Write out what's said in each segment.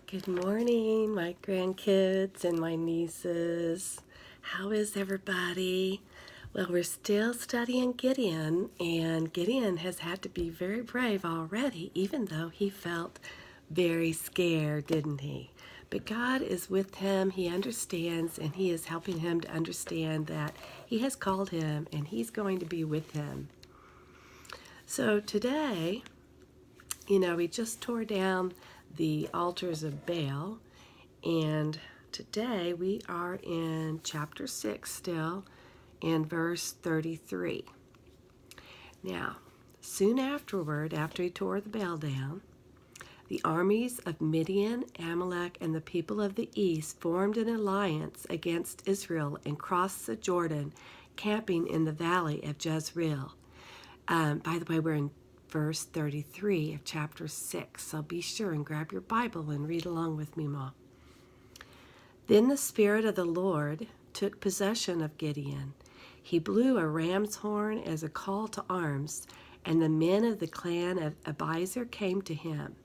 Good morning, my grandkids and my nieces. How is everybody? Well, we're still studying Gideon, and Gideon has had to be very brave already, even though he felt very scared, didn't he? But God is with him. He understands, and he is helping him to understand that he has called him, and he's going to be with him. So today, we just tore down the altars of Baal, and today we are in chapter 6 still, in verse 33. Now, soon afterward, after he tore the Baal down, the armies of Midian, Amalek, and the people of the east formed an alliance against Israel and crossed the Jordan, camping in the valley of Jezreel. By the way, we're in verse 33 of chapter 6, so be sure and grab your Bible and read along with me, Ma. Then the Spirit of the Lord took possession of Gideon. He blew a ram's horn as a call to arms, and the men of the clan of Abiezer came to him.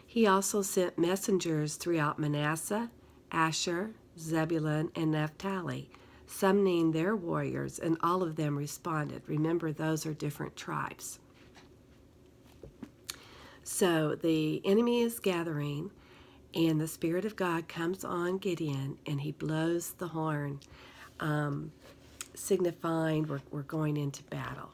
He also sent messengers throughout Manasseh, Asher, Zebulun, and Naphtali, summoning their warriors, and all of them responded. Remember, those are different tribes. So the enemy is gathering, and the Spirit of God comes on Gideon, and he blows the horn, signifying we're going into battle.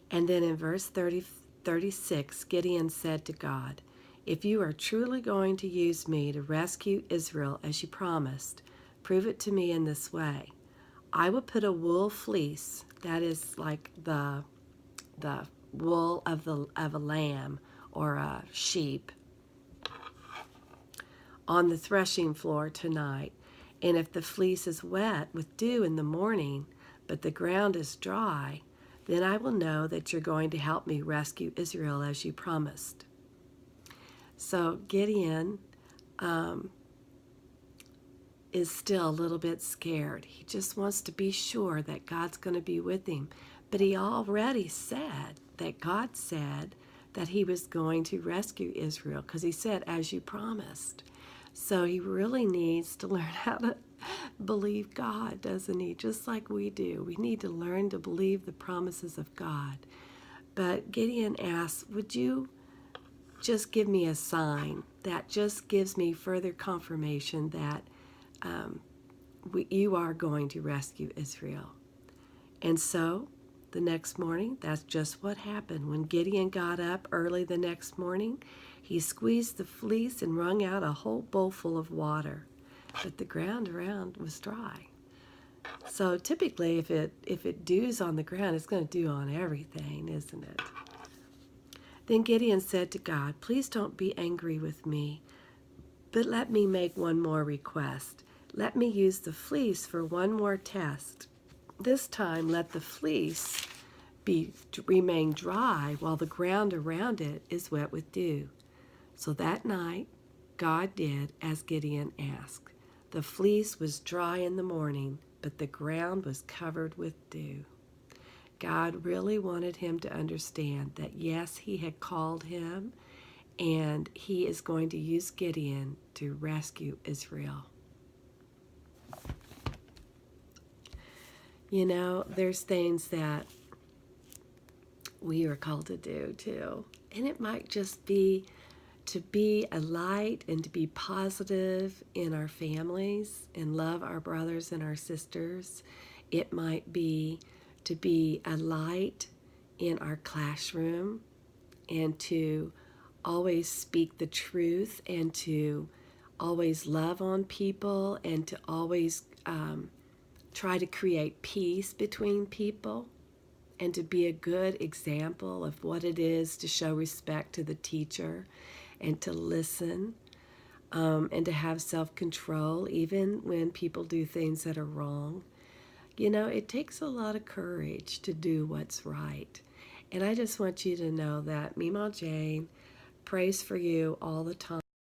And then in verse 36, Gideon said to God, "If you are truly going to use me to rescue Israel as you promised, prove it to me in this way. I will put a wool fleece," that is like the wool of a lamb or a sheep, "on the threshing floor tonight. And if the fleece is wet with dew in the morning, but the ground is dry, then I will know that you're going to help me rescue Israel as you promised." So Gideon is still a little bit scared. He just wants to be sure that God's going to be with him. But he already said that God said that he was going to rescue Israel, because he said, "as you promised." So he really needs to learn how to believe God, doesn't he? Just like we do. We need to learn to believe the promises of God. But Gideon asks, "Would you just give me a sign that just gives me further confirmation that you are going to rescue Israel?" And so the next morning, that's just what happened. When Gideon got up early the next morning, he squeezed the fleece and wrung out a whole bowl full of water. But the ground around was dry. So typically, if it dews on the ground, it's going to dew on everything, isn't it? Then Gideon said to God, "Please don't be angry with me, but let me make one more request. Let me use the fleece for one more test. This time, let the fleece remain dry while the ground around it is wet with dew." So that night, God did as Gideon asked. The fleece was dry in the morning, but the ground was covered with dew. God really wanted him to understand that, yes, he had called him, and he is going to use Gideon to rescue Israel. There's things that we are called to do too. And it might just be to be a light and to be positive in our families and love our brothers and our sisters. It might be to be a light in our classroom and to always speak the truth and to always love on people and to always try to create peace between people, and to be a good example of what it is to show respect to the teacher and to listen, and to have self-control even when people do things that are wrong. It takes a lot of courage to do what's right. And I just want you to know that Mima Jane prays for you all the time.